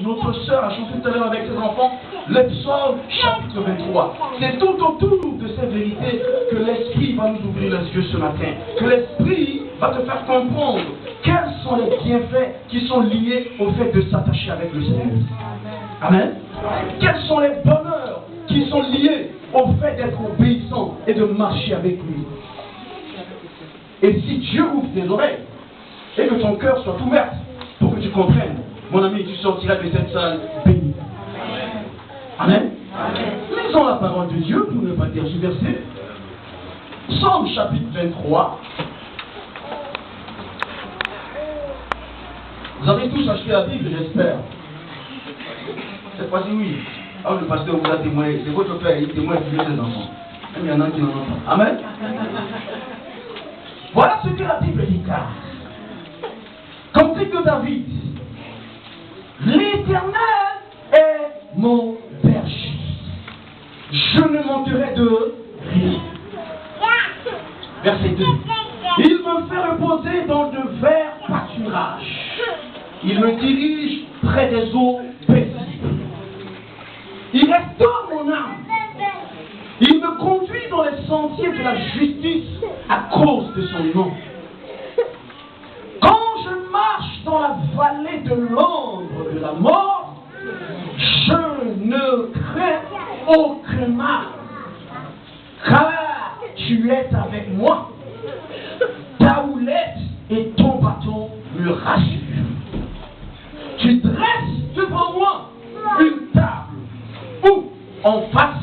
notre sœur a chanté tout à l'heure avec ses enfants, le psaume chapitre 23. C'est tout autour de ces vérités que l'Esprit va nous ouvrir les yeux ce matin. Que l'Esprit va te faire comprendre quels sont les bienfaits qui sont liés au fait de s'attacher avec le Seigneur. Amen. Quels sont les bonheurs qui sont liés au fait d'être obéissant et de marcher avec lui. Et si Dieu ouvre tes oreilles et que ton cœur soit ouvert pour que tu comprennes, mon ami, tu sortiras de cette salle béni. Amen. Lisons la parole de Dieu pour ne pas tergiverser. Psaume chapitre 23. Vous avez tous acheté la Bible, j'espère. Cette fois-ci, oui. Ah, le pasteur vous a témoigné. C'est votre père, il témoigne de ses enfants. Même il y en a qui n'en ont pas. Amen. Voilà ce que la Bible déclare. Cantique de David. L'Éternel est mon berger. Je ne manquerai de rien. Verset 2. Il me fait reposer dans de verts pâturages. Il me dirige près des eaux paisibles. Il restaure mon âme. Il me conduit dans les sentiers de la justice à cause de son nom. Quand je marche dans la vallée de l'ombre de la mort, je ne crains aucun mal, car tu es avec moi. Ta houlette et ton bâton me rassurent. Tu dresses devant moi une table ou en face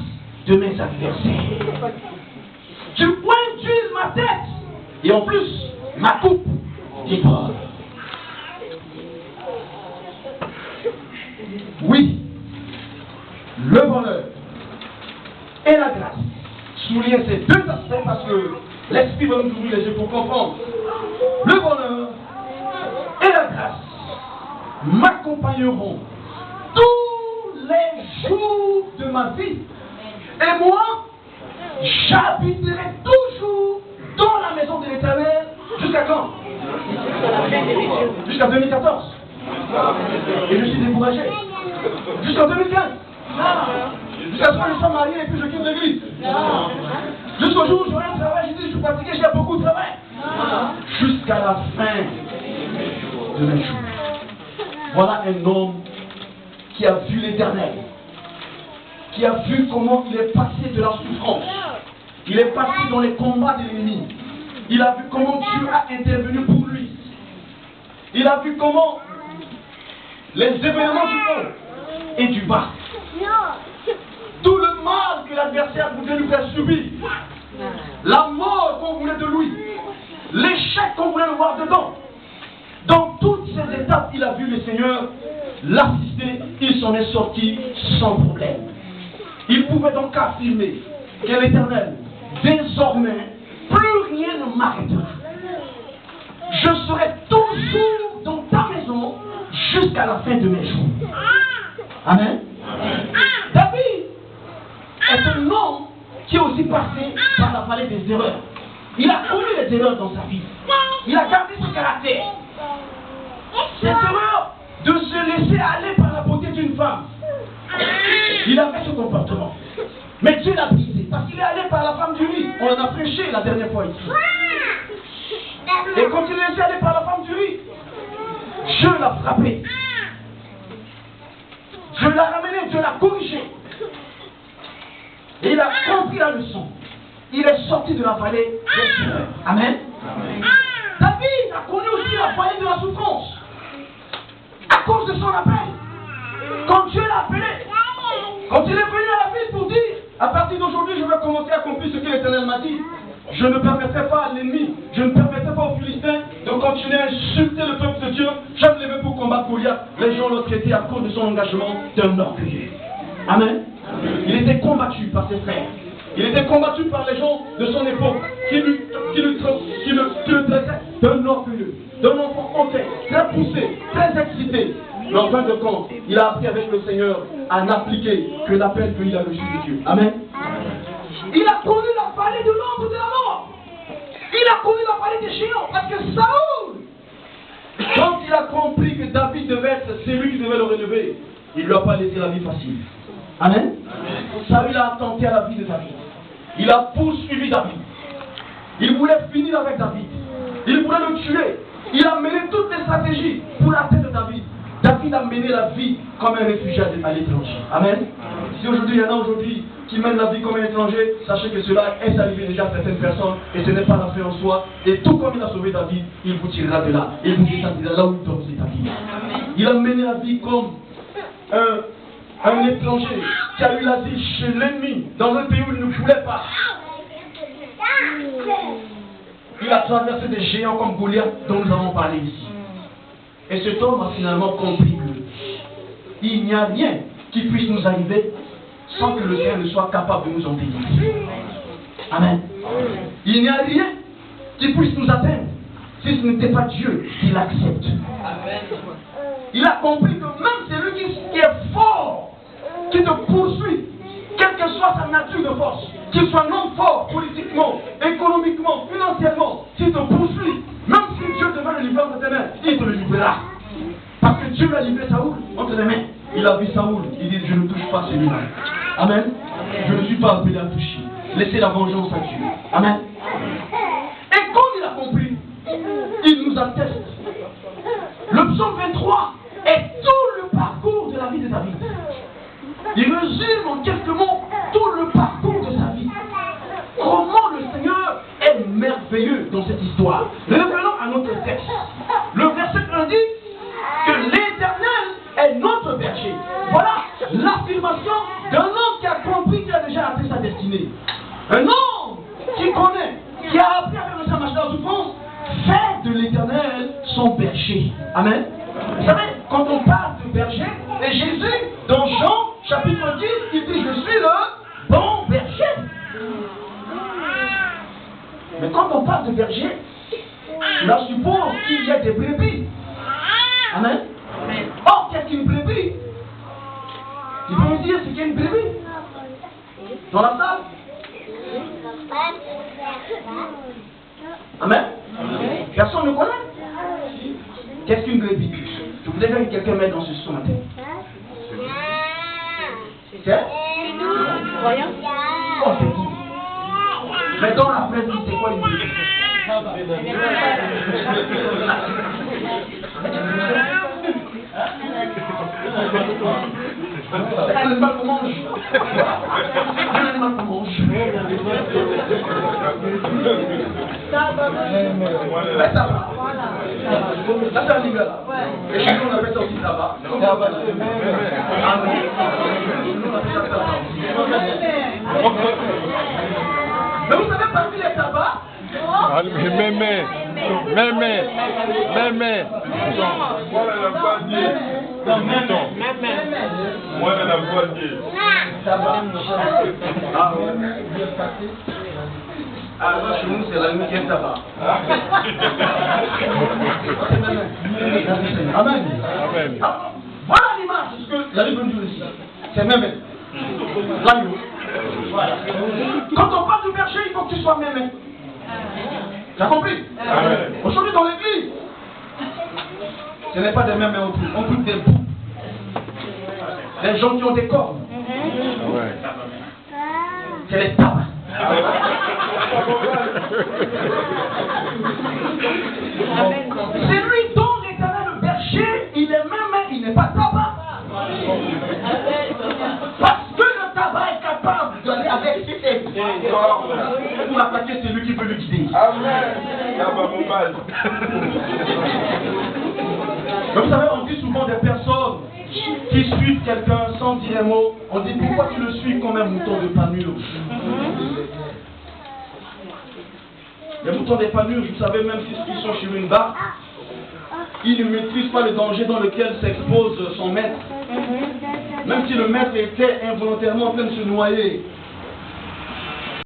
de mes adversaires. Tu pointules ma tête et en plus ma coupe déborde. Oui, le bonheur et la grâce. Soulignez ces deux aspects parce que l'Esprit va nous ouvrir les yeux pour comprendre. Le bonheur et la grâce m'accompagneront tous les jours de ma vie. Et moi, j'habiterai toujours dans la maison de l'Éternel jusqu'à quand? Jusqu'à 2014. Et je suis découragé. Jusqu'en 2015. Jusqu'à ce que je sois marié et puis je quitte l'église. Jusqu'au jour où j'aurai un travail, je dis je suis fatigué, j'ai beaucoup de travail. Jusqu'à la fin de mes jours. Voilà un homme qui a vu l'Éternel. Qui a vu comment il est passé de la souffrance. Il est passé dans les combats de l'ennemi. Il a vu comment Dieu a intervenu pour lui. Il a vu comment les événements du haut et du bas, tout le mal que l'adversaire voulait lui faire subir, la mort qu'on voulait de lui, l'échec qu'on voulait le voir dedans, dans toutes ces étapes, il a vu le Seigneur l'assister, il s'en est sorti sans problème. Il pouvait donc affirmer que l'Éternel, désormais, plus rien ne m'arrêtera. Je serai toujours dans ta maison jusqu'à la fin de mes jours. Amen. David est un homme qui est aussi passé par la vallée des erreurs. Il a connu les erreurs dans sa vie. Il a gardé son caractère. Cette erreur de se laisser aller par la beauté d'une femme. Il avait ce comportement. Mais Dieu l'a brisé parce qu'il est allé par la femme du riz. On en a prêché la dernière fois ici. Et quand il est laissé aller par la femme du riz, Dieu l'a frappé. Dieu l'a ramené, Dieu l'a corrigé. Et il a compris la leçon. Il est sorti de la vallée des erreurs. Amen. David a connu aussi la vallée de la souffrance. À cause de son appel. Quand Dieu l'a appelé, quand il est venu à la ville pour dire, à partir d'aujourd'hui, je vais commencer à accomplir ce que l'Éternel m'a dit. Je ne permettrai pas à l'ennemi, je ne permettrai pas aux Philistins de continuer à insulter le peuple de Dieu. Je me levais pour combattre Goliath. Les gens l'ont traité à cause de son engagement d'un orgueilleux. Amen. Il était combattu par ses frères. Il était combattu par les gens de son époque qui le traitaient d'un orgueilleux, d'un enfant hautain, très poussé, très excité. Mais en fin de compte, il a appris avec le Seigneur à n'appliquer que l'appel qu'il a reçu de Dieu. Amen. Il a connu la vallée de l'ombre de la mort. Il a connu la vallée des géants parce que Saoul Quand il a compris que David devait être celui qui devait le relever, il ne lui a pas laissé la vie facile. Amen. Saül a attenté à la vie de David. Il a poursuivi David. Il voulait finir avec David. Il voulait le tuer. Il a mené toutes les stratégies pour la tête de David. David a mené la vie comme un réfugié à l'étranger. Amen. Si aujourd'hui il y en a aujourd'hui qui mènent la vie comme un étranger, sachez que cela est arrivé déjà à certaines personnes et ce n'est pas la fin en soi. Et tout comme il a sauvé David, il vous tirera de là. Il vous descendra là où il doit vous établir. Il a mené la vie comme un étranger qui a eu l'asile chez l'ennemi dans un pays où il ne voulait pas. Il a traversé des géants comme Goliath dont nous avons parlé ici. Et cet homme a finalement compris qu'il n'y a rien qui puisse nous arriver sans que le Seigneur ne soit capable de nous en délivrer. Amen. Il n'y a rien qui puisse nous atteindre si ce n'était pas Dieu qui l'accepte. Il a compris que même celui qui est fort, qui te poursuit, quelle que soit sa nature de force, qu'il soit non fort politiquement, économiquement, financièrement, s'il te poursuit, même si Dieu devait le livrer entre tes mains, il te le livrera. Parce que Dieu l'a livré Saoul entre les mains. Il a vu Saoul, il dit je ne touche pas celui-là. Amen. Je ne suis pas appelé à toucher. Laissez la vengeance à Dieu. Amen. Et quand il a compris, il nous atteste. Le psaume 23 est tout le parcours de la vie de David. Il résume en quelques mots tout le parcours de sa vie. Comment le Seigneur est merveilleux dans cette histoire. Revenons à notre texte. Le verset 1 dit que l'Éternel est notre berger. Voilà l'affirmation d'un homme qui a compris qu'il a déjà atteint sa destinée. Un homme qui connaît, qui a appris à faire de sa marche dans la souffrance, fait de l'Éternel son berger. Amen. Vous savez, quand on parle de berger, et Jésus, dans Jean, chapitre 10, il dit, je suis le bon berger. Mais quand on parle de berger, cela suppose qu'il y a des brebis. Amen. Or, qu'est-ce qu'une brebis? Tu peux me dire ce qu'est une brebis? Dans la salle? Amen. Personne ne connaît? Qu'est-ce qu'une brebis? Je voudrais que quelqu'un mette dans ce matin. C'est? Voyons. Oh, c'est tout. Mais dans la presse, c'est quoi une brebis? C'est un animal qu'on mange. C'est un animal qu'on mange. Mais ça va. Ça c'est un livre. Et chez nous on appelle ça aussi tabac. Mais vous savez parmi les tabacs. Mémé. Moi, je la vois dire. Alors, chez nous, c'est la nuit qui est tabac. Amen. Voilà l'image de ce que la Bible nous dit ici. C'est même l'agneau. Voilà. Quand on parle de berger, il faut que tu sois même. Tu as compris? Aujourd'hui, dans l'église, ce n'est pas des mêmes on coupe des bouts. Les gens qui ont des cornes. C'est les tabacs. C'est lui dont l'Éternel le berger, il est même, il n'est pas tabac. Parce que le tabac est capable d'aller avec ses pour attaquer celui qui veut le guider. Mais vous savez, on dit souvent des personnes qui suivent quelqu'un sans dire un mot, on dit pourquoi tu le suis comme un mouton de panure. Les moutons des panures, vous savez, même s'ils sont sur une barque, ils ne maîtrisent pas le danger dans lequel s'expose son maître. Même si le maître était involontairement en train de se noyer,